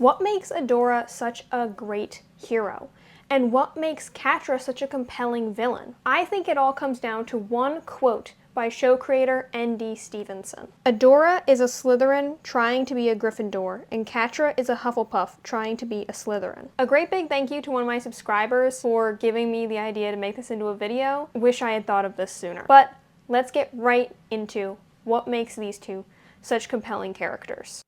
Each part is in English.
What makes Adora such a great hero? And what makes Catra such a compelling villain? I think it all comes down to one quote by show creator N.D. Stevenson. Adora is a Slytherin trying to be a Gryffindor, and Catra is a Hufflepuff trying to be a Slytherin. A great big thank you to one of my subscribers for giving me the idea to make this into a video. Wish I had thought of this sooner. But let's get right into what makes these two such compelling characters.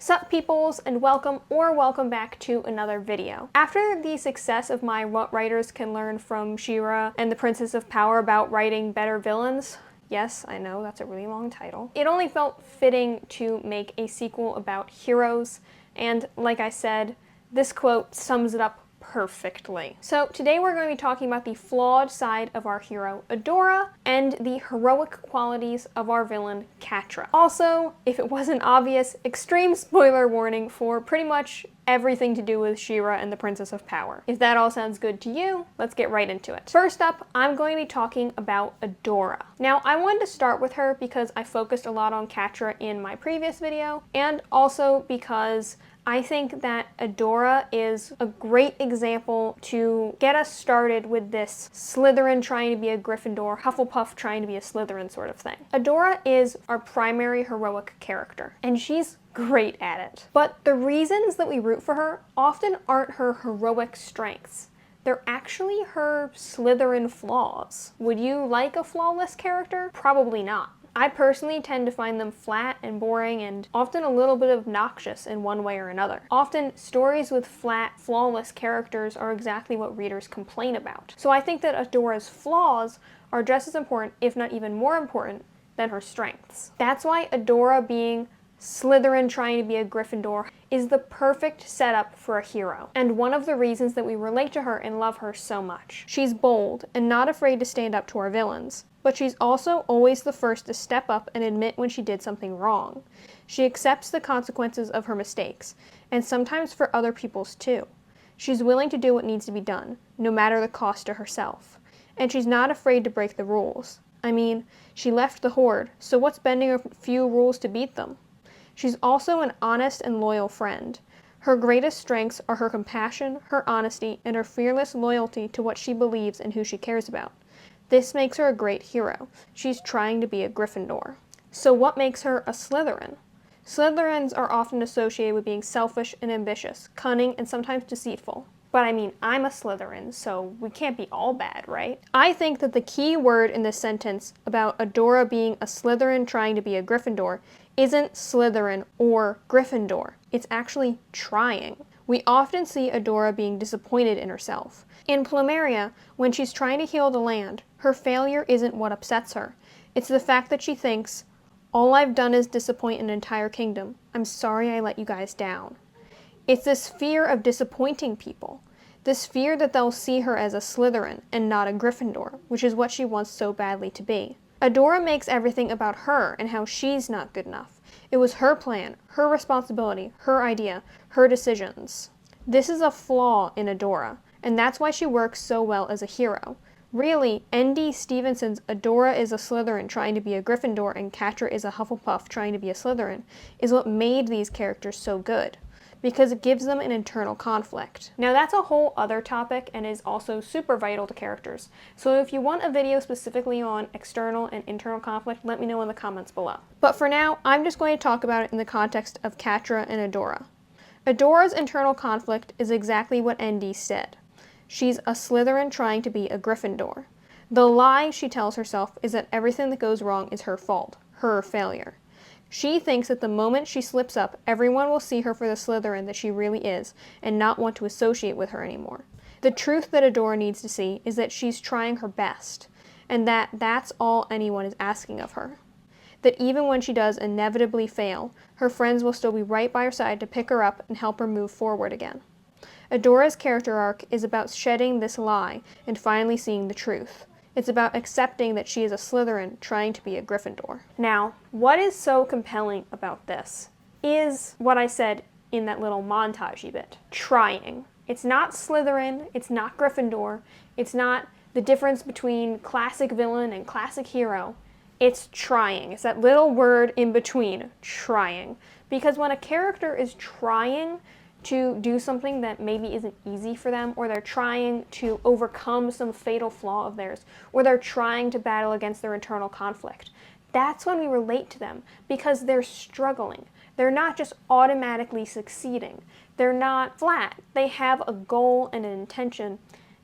Sup peoples, and welcome back to another video. After the success of my What Writers Can Learn from Shera and the Princess of Power about writing better villains, yes, I know that's a really long title, it only felt fitting to make a sequel about heroes, and like I said, this quote sums it up perfectly. So today we're going to be talking about the flawed side of our hero Adora and the heroic qualities of our villain Catra. Also, if it wasn't obvious, extreme spoiler warning for pretty much everything to do with Shera and the Princess of Power. If that all sounds good to you, let's get right into it. First up, I'm going to be talking about Adora. Now, I wanted to start with her because I focused a lot on Catra in my previous video, and also because I think that Adora is a great example to get us started with this Slytherin trying to be a Gryffindor, Hufflepuff trying to be a Slytherin sort of thing. Adora is our primary heroic character, and she's great at it. But the reasons that we root for her often aren't her heroic strengths. They're actually her Slytherin flaws. Would you like a flawless character? Probably not. I personally tend to find them flat and boring and often a little bit obnoxious in one way or another. Often, stories with flat, flawless characters are exactly what readers complain about. So I think that Adora's flaws are just as important, if not even more important, than her strengths. That's why Adora being Slytherin trying to be a Gryffindor is the perfect setup for a hero, and one of the reasons that we relate to her and love her so much. She's bold and not afraid to stand up to our villains, but she's also always the first to step up and admit when she did something wrong. She accepts the consequences of her mistakes, and sometimes for other people's too. She's willing to do what needs to be done, no matter the cost to herself. And she's not afraid to break the rules. I mean, she left the Horde, so what's bending a few rules to beat them? She's also an honest and loyal friend. Her greatest strengths are her compassion, her honesty, and her fearless loyalty to what she believes and who she cares about. This makes her a great hero. She's trying to be a Gryffindor. So what makes her a Slytherin? Slytherins are often associated with being selfish and ambitious, cunning, and sometimes deceitful. But I mean, I'm a Slytherin, so we can't be all bad, right? I think that the key word in this sentence about Adora being a Slytherin trying to be a Gryffindor isn't Slytherin or Gryffindor. It's actually trying. We often see Adora being disappointed in herself. In Plumeria, when she's trying to heal the land, her failure isn't what upsets her. It's the fact that she thinks, all I've done is disappoint an entire kingdom. I'm sorry I let you guys down. It's this fear of disappointing people. This fear that they'll see her as a Slytherin and not a Gryffindor, which is what she wants so badly to be. Adora makes everything about her and how she's not good enough. It was her plan, her responsibility, her idea, her decisions. This is a flaw in Adora, and that's why she works so well as a hero. Really, N.D. Stevenson's Adora is a Slytherin trying to be a Gryffindor and Catra is a Hufflepuff trying to be a Slytherin is what made these characters so good, because it gives them an internal conflict. Now that's a whole other topic and is also super vital to characters. So if you want a video specifically on external and internal conflict, let me know in the comments below. But for now, I'm just going to talk about it in the context of Catra and Adora. Adora's internal conflict is exactly what N.D. said. She's a Slytherin trying to be a Gryffindor. The lie she tells herself is that everything that goes wrong is her fault, her failure. She thinks that the moment she slips up, everyone will see her for the Slytherin that she really is, and not want to associate with her anymore. The truth that Adora needs to see is that she's trying her best, and that that's all anyone is asking of her. That even when she does inevitably fail, her friends will still be right by her side to pick her up and help her move forward again. Adora's character arc is about shedding this lie and finally seeing the truth. It's about accepting that she is a Slytherin trying to be a Gryffindor. Now, what is so compelling about this is what I said in that little montage-y bit. Trying. It's not Slytherin, it's not Gryffindor, it's not the difference between classic villain and classic hero. It's trying. It's that little word in between, trying. Because when a character is trying to do something that maybe isn't easy for them, or they're trying to overcome some fatal flaw of theirs, or they're trying to battle against their internal conflict, that's when we relate to them, because they're struggling. They're not just automatically succeeding. They're not flat. They have a goal and an intention.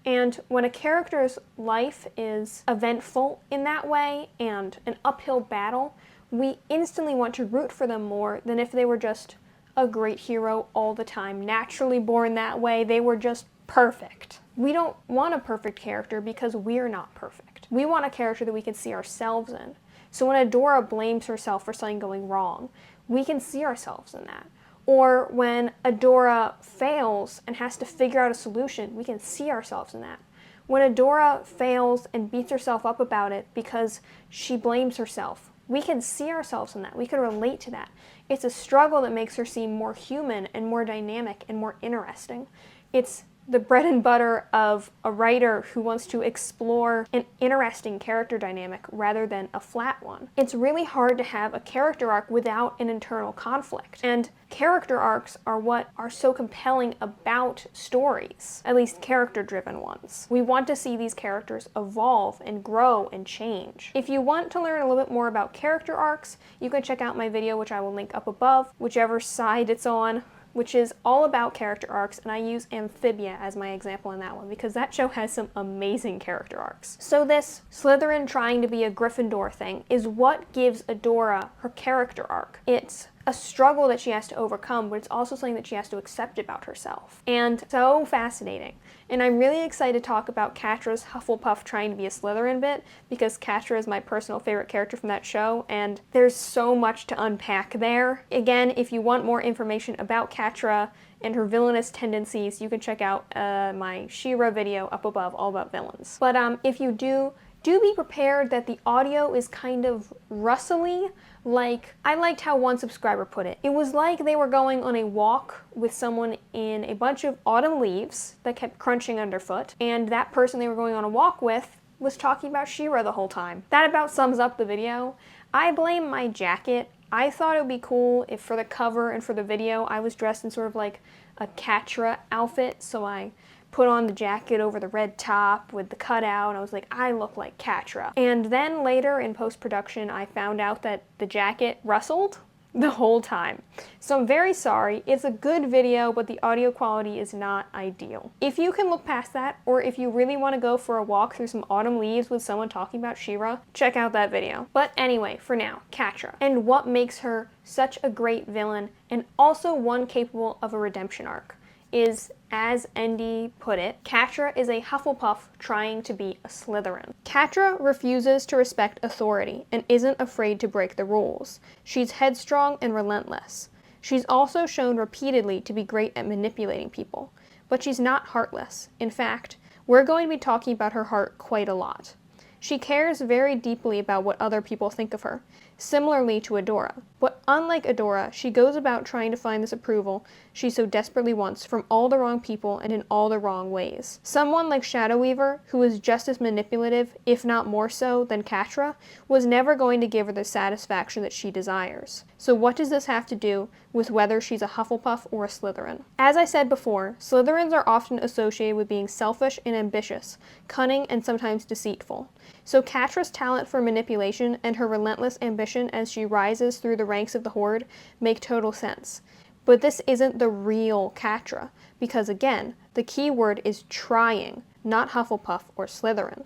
And when a character's life is eventful in that way and an uphill battle, we instantly want to root for them more than if they were just a great hero all the time, naturally born that way. They were just perfect. We don't want a perfect character because we're not perfect. We want a character that we can see ourselves in. So when Adora blames herself for something going wrong, we can see ourselves in that. Or when Adora fails and has to figure out a solution, we can see ourselves in that. When Adora fails and beats herself up about it because she blames herself, we can see ourselves in that. We can relate to that. It's a struggle that makes her seem more human and more dynamic and more interesting. It's the bread and butter of a writer who wants to explore an interesting character dynamic rather than a flat one. It's really hard to have a character arc without an internal conflict. And character arcs are what are so compelling about stories, at least character-driven ones. We want to see these characters evolve and grow and change. If you want to learn a little bit more about character arcs, you can check out my video, which I will link up above, whichever side it's on, which is all about character arcs, and I use Amphibia as my example in that one because that show has some amazing character arcs. So this Slytherin trying to be a Gryffindor thing is what gives Adora her character arc. It's a struggle that she has to overcome, but it's also something that she has to accept about herself. And so fascinating. And I'm really excited to talk about Catra's Hufflepuff trying to be a Slytherin bit, because Catra is my personal favorite character from that show, and there's so much to unpack there. Again, if you want more information about Catra and her villainous tendencies, you can check out my Shera video up above, all about villains. But if you do be prepared that the audio is kind of rustly. Like, I liked how one subscriber put it. It was like they were going on a walk with someone in a bunch of autumn leaves that kept crunching underfoot, and that person they were going on a walk with was talking about Shera the whole time. That about sums up the video. I blame my jacket. I thought it would be cool if for the cover and for the video I was dressed in sort of like a Catra outfit, so I put on the jacket over the red top with the cutout, and I was like, I look like Catra. And then later in post-production, I found out that the jacket rustled the whole time. So I'm very sorry. It's a good video, but the audio quality is not ideal. If you can look past that, or if you really want to go for a walk through some autumn leaves with someone talking about Shera, check out that video. But anyway, for now, Catra, and what makes her such a great villain, and also one capable of a redemption arc, is, as Endy put it, Catra is a Hufflepuff trying to be a Slytherin. Catra refuses to respect authority and isn't afraid to break the rules. She's headstrong and relentless. She's also shown repeatedly to be great at manipulating people, but she's not heartless. In fact, we're going to be talking about her heart quite a lot. She cares very deeply about what other people think of her, similarly to Adora. But unlike Adora, she goes about trying to find this approval she so desperately wants from all the wrong people and in all the wrong ways. Someone like Shadow Weaver, who is just as manipulative, if not more so, than Catra, was never going to give her the satisfaction that she desires. So what does this have to do with whether she's a Hufflepuff or a Slytherin? As I said before, Slytherins are often associated with being selfish and ambitious, cunning and sometimes deceitful. So Catra's talent for manipulation and her relentless ambition as she rises through the ranks of the Horde make total sense. But this isn't the real Catra, because again, the key word is trying, not Hufflepuff or Slytherin.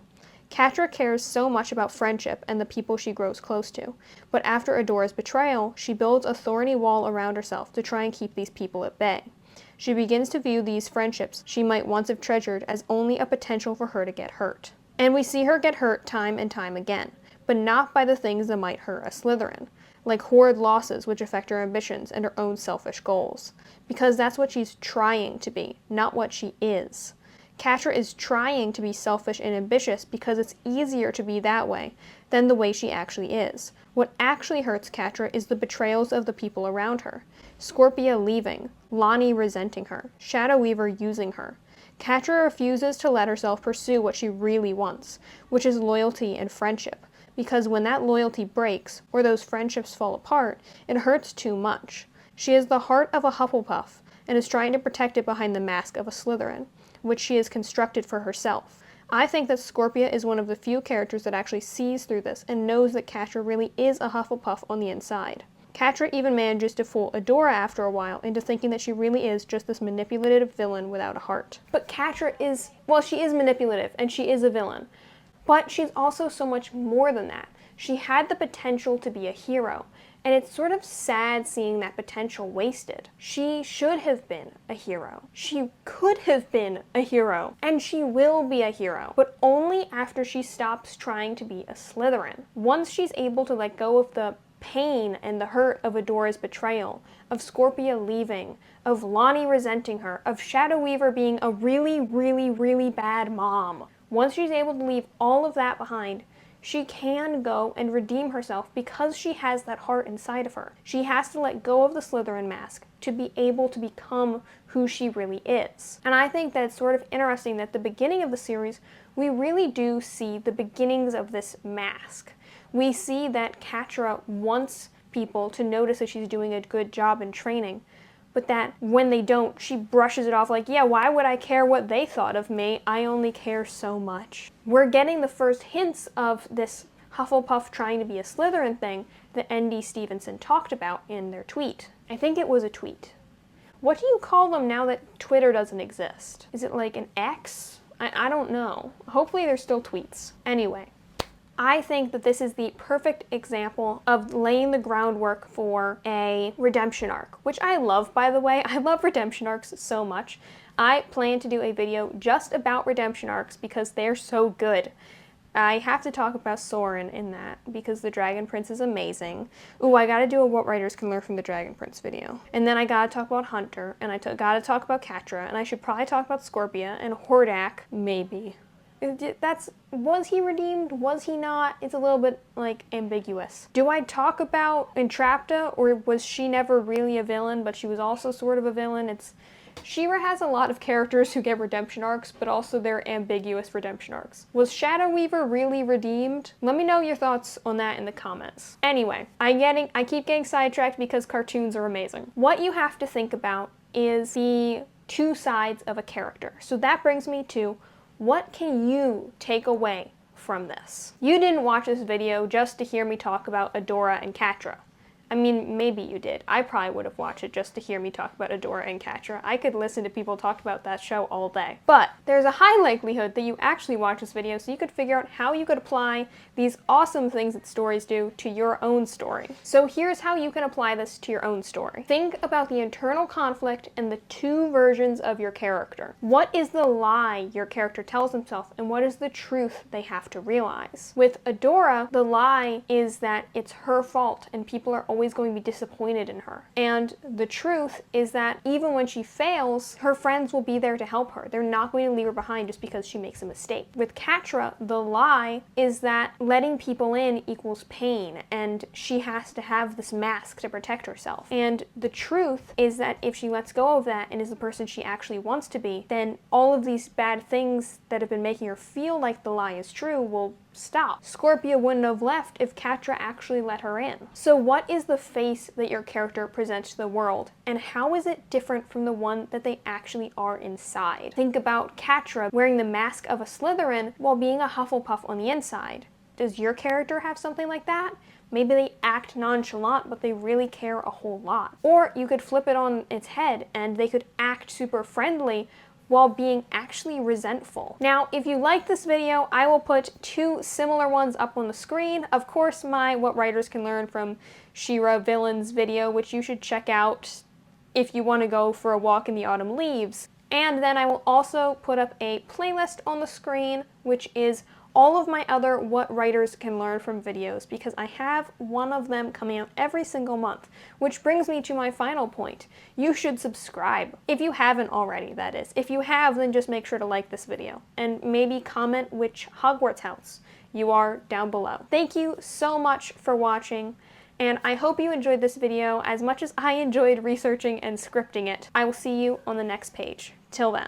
Catra cares so much about friendship and the people she grows close to, but after Adora's betrayal, she builds a thorny wall around herself to try and keep these people at bay. She begins to view these friendships she might once have treasured as only a potential for her to get hurt. And we see her get hurt time and time again, but not by the things that might hurt a Slytherin, like Horde losses which affect her ambitions and her own selfish goals, because that's what she's trying to be, not what she is. Catra is trying to be selfish and ambitious because it's easier to be that way than the way she actually is. What actually hurts Catra is the betrayals of the people around her. Scorpia leaving, Lonnie resenting her, Shadow Weaver using her. Catra refuses to let herself pursue what she really wants, which is loyalty and friendship, because when that loyalty breaks, or those friendships fall apart, it hurts too much. She has the heart of a Hufflepuff and is trying to protect it behind the mask of a Slytherin, which she has constructed for herself. I think that Scorpia is one of the few characters that actually sees through this and knows that Catra really is a Hufflepuff on the inside. Catra even manages to fool Adora after a while into thinking that she really is just this manipulative villain without a heart. But Catra is, well, she is manipulative and she is a villain, but she's also so much more than that. She had the potential to be a hero, and it's sort of sad seeing that potential wasted. She should have been a hero. She could have been a hero, and she will be a hero, but only after she stops trying to be a Slytherin. Once she's able to let go of the pain and the hurt of Adora's betrayal, of Scorpia leaving, of Lonnie resenting her, of Shadow Weaver being a really, really, really bad mom. Once she's able to leave all of that behind, she can go and redeem herself because she has that heart inside of her. She has to let go of the Slytherin mask to be able to become who she really is. And I think that it's sort of interesting that at the beginning of the series, we really do see the beginnings of this mask. We see that Catra wants people to notice that she's doing a good job in training, but that when they don't, she brushes it off like, yeah, why would I care what they thought of me? I only care so much. We're getting the first hints of this Hufflepuff trying to be a Slytherin thing that ND Stevenson talked about in their tweet. I think it was a tweet. What do you call them now that Twitter doesn't exist? Is it like an X? I don't know. Hopefully they're still tweets. Anyway. I think that this is the perfect example of laying the groundwork for a redemption arc, which I love, by the way. I love redemption arcs so much. I plan to do a video just about redemption arcs because they're so good. I have to talk about Soren in that because the Dragon Prince is amazing. Ooh, I gotta do a What Writers Can Learn from the Dragon Prince video. And then I gotta talk about Hunter, and I gotta talk about Catra, and I should probably talk about Scorpia, and Hordak, maybe. Was he redeemed? Was he not? It's a little bit, like, ambiguous. Do I talk about Entrapta, or was she never really a villain, but she was also sort of a villain? Shera has a lot of characters who get redemption arcs, but also they're ambiguous redemption arcs. Was Shadow Weaver really redeemed? Let me know your thoughts on that in the comments. Anyway, I keep getting sidetracked because cartoons are amazing. What you have to think about is the two sides of a character. So that brings me to, what can you take away from this? You didn't watch this video just to hear me talk about Adora and Catra. I mean, maybe you did. I probably would have watched it just to hear me talk about Adora and Catra. I could listen to people talk about that show all day. But there's a high likelihood that you actually watch this video so you could figure out how you could apply these awesome things that stories do to your own story. So here's how you can apply this to your own story. Think about the internal conflict and the two versions of your character. What is the lie your character tells himself, and what is the truth they have to realize? With Adora, the lie is that it's her fault and people are always going to be disappointed in her. And the truth is that even when she fails, her friends will be there to help her. They're not going to leave her behind just because she makes a mistake. With Catra, the lie is that letting people in equals pain, and she has to have this mask to protect herself. And the truth is that if she lets go of that and is the person she actually wants to be, then all of these bad things that have been making her feel like the lie is true will stop. Scorpia wouldn't have left if Catra actually let her in. So what is the face that your character presents to the world, and how is it different from the one that they actually are inside? Think about Catra wearing the mask of a Slytherin while being a Hufflepuff on the inside. Does your character have something like that? Maybe they act nonchalant, but they really care a whole lot. Or you could flip it on its head and they could act super friendly while being actually resentful. Now, if you like this video, I will put two similar ones up on the screen. Of course, my What Writers Can Learn from Shera Villains video, which you should check out if you want to go for a walk in the autumn leaves. And then I will also put up a playlist on the screen, which is all of my other What Writers Can Learn from videos, because I have one of them coming out every single month, which brings me to my final point. You should subscribe. If you haven't already, that is. If you have, then just make sure to like this video, and maybe comment which Hogwarts house you are down below. Thank you so much for watching, and I hope you enjoyed this video as much as I enjoyed researching and scripting it. I will see you on the next page. Till then.